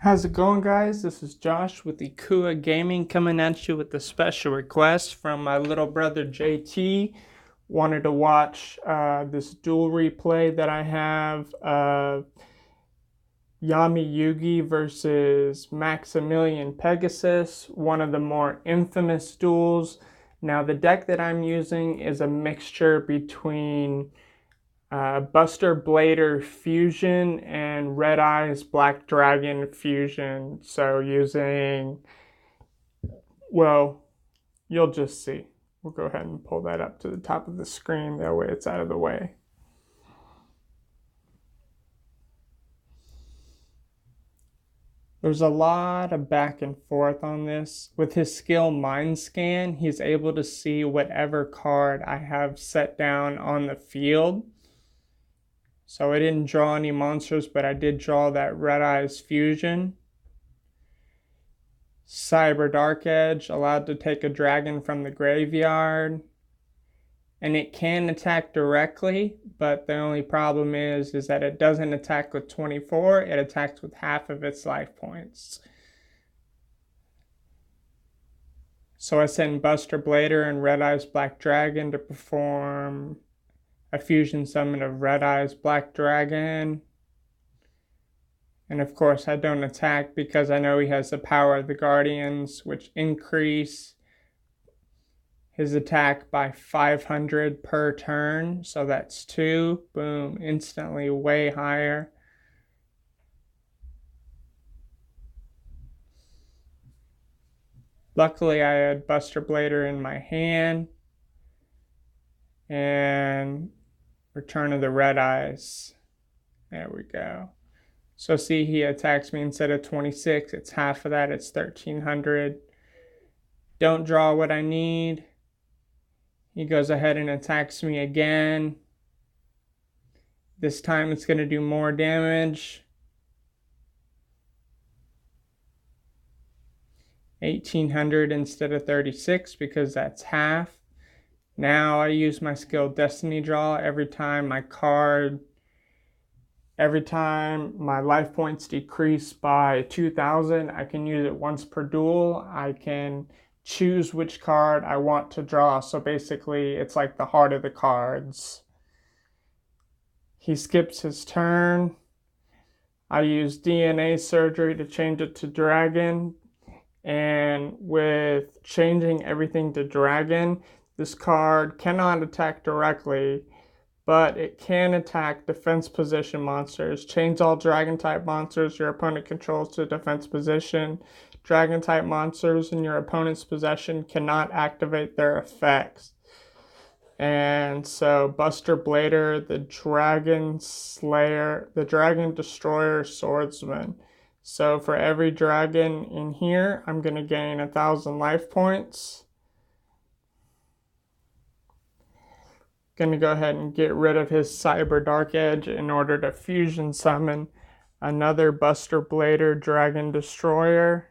How's it going, guys? This is Josh with Ikua Gaming coming at you with a special request from my little brother JT. Wanted to watch this duel replay that I have of Yami Yugi versus Maximilian Pegasus, one of the more infamous duels. Now, the deck that I'm using is a mixture between Buster Blader Fusion and Red Eyes Black Dragon Fusion. So well, you'll just see. We'll go ahead and pull that up to the top of the screen. That way it's out of the way. There's a lot of back and forth on this. With his skill Mind Scan, he's able to see whatever card I have set down on the field. So I didn't draw any monsters, but I did draw that Red Eyes Fusion. Cyber Dark Edge, allowed to take a dragon from the graveyard. And it can attack directly, but the only problem is that it doesn't attack with 24, it attacks with half of its life points. So I send Buster Blader and Red Eyes Black Dragon to perform a fusion summon of Red Eyes Black Dragon. And of course I don't attack because I know he has the power of the Guardians, which increase his attack by 500 per turn. So that's 2. Boom, instantly way higher. Luckily I had Buster Blader in my hand. And Return of the Red Eyes. There we go. So see, he attacks me instead of 26. It's half of that. It's 1,300. Don't draw what I need. He goes ahead and attacks me again. This time it's going to do more damage. 1,800 instead of 36 because that's half. Now I use my skill Destiny Draw every time my life points decrease by 2,000, I can use it once per duel. I can choose which card I want to draw. So basically, it's like the heart of the cards. He skips his turn. I use DNA Surgery to change it to Dragon. And with changing everything to Dragon, this card cannot attack directly, but it can attack defense position monsters. Change all dragon type monsters your opponent controls to defense position. Dragon type monsters in your opponent's possession cannot activate their effects. And so Buster Blader, the Dragon Slayer, the Dragon Destroyer Swordsman. So for every dragon in here, I'm going to gain 1,000 life points. Going to go ahead and get rid of his Cyber Dark Edge in order to fusion summon another Buster Blader Dragon Destroyer.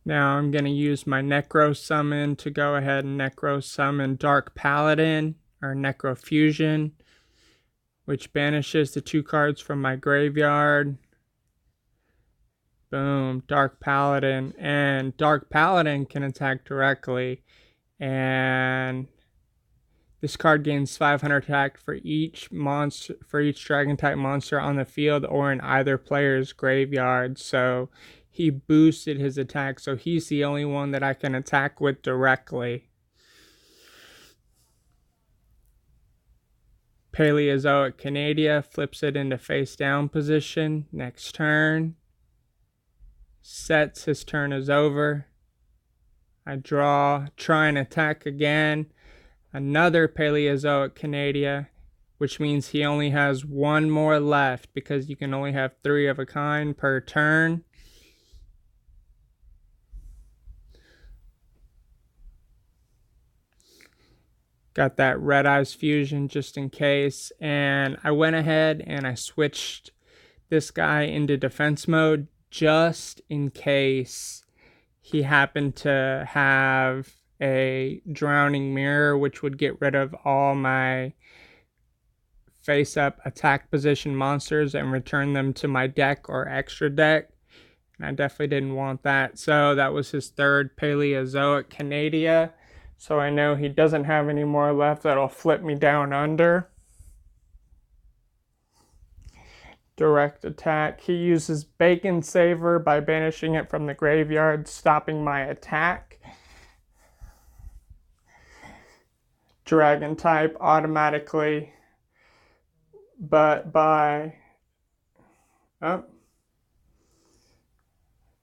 Now I'm going to use my Necro Summon to go ahead and Necro Summon Dark Paladin, or Necro Fusion, which banishes the 2 cards from my graveyard. Boom, Dark Paladin. And Dark Paladin can attack directly. And this card gains 500 attack for each dragon type monster on the field or in either player's graveyard. So he boosted his attack, so he's the only one that I can attack with directly. Paleozoic Canadia flips it into face down position. Next turn. Sets, his turn is over. I draw, try and attack again. Another Paleozoic Canadia, which means he only has 1 more left because you can only have 3 of a kind per turn. Got that Red Eyes Fusion just in case. And I went ahead and I switched this guy into defense mode just in case he happened to have a Drowning Mirror, which would get rid of all my face-up attack position monsters and return them to my deck or extra deck. And I definitely didn't want that. So that was his third Paleozoic Canadia. So I know he doesn't have any more left that'll flip me down under. Direct attack. He uses Bacon Saver by banishing it from the graveyard, stopping my attack. Dragon type automatically, but by... Oh.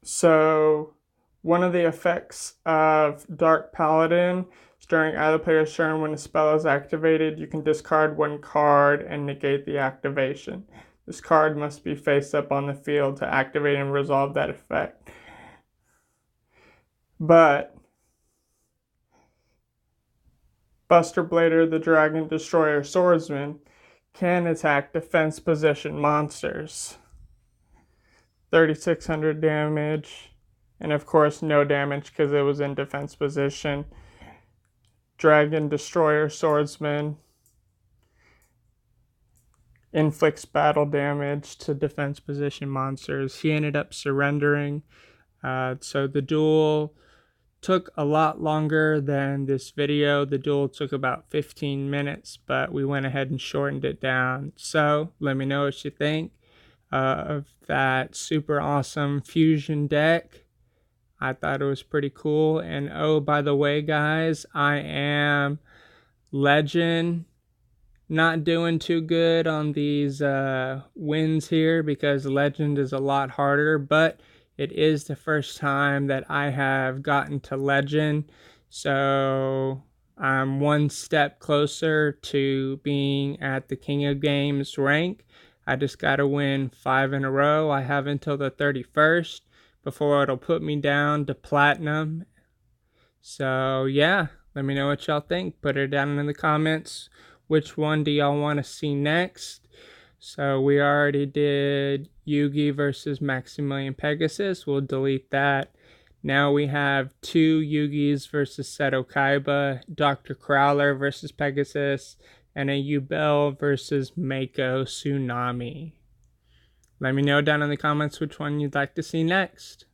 So one of the effects of Dark Paladin is during either player's turn when a spell is activated, you can discard one card and negate the activation. This card must be face up on the field to activate and resolve that effect. But Buster Blader, the Dragon Destroyer Swordsman, can attack defense position monsters. 3,600 damage, and of course no damage because it was in defense position. Dragon Destroyer Swordsman inflicts battle damage to defense position monsters. He ended up surrendering. So the duel took a lot longer than this video. The duel took about 15 minutes, but we went ahead and shortened it down. So let me know what you think of that super awesome fusion deck. I thought it was pretty cool. And oh, by the way, guys, I am Legend. Not doing too good on these wins here because Legend is a lot harder, but it is the first time that I have gotten to Legend, so I'm one step closer to being at the King of Games rank. I just got to win 5 in a row. I have until the 31st before it'll put me down to Platinum. So yeah, let me know what y'all think. Put it down in the comments. Which one do y'all want to see next? So we already did Yugi versus Maximilian Pegasus. We'll delete that. Now we have 2 Yugis versus Seto Kaiba, Dr. Crowler versus Pegasus, and a Yubel versus Mako Tsunami. Let me know down in the comments which one you'd like to see next.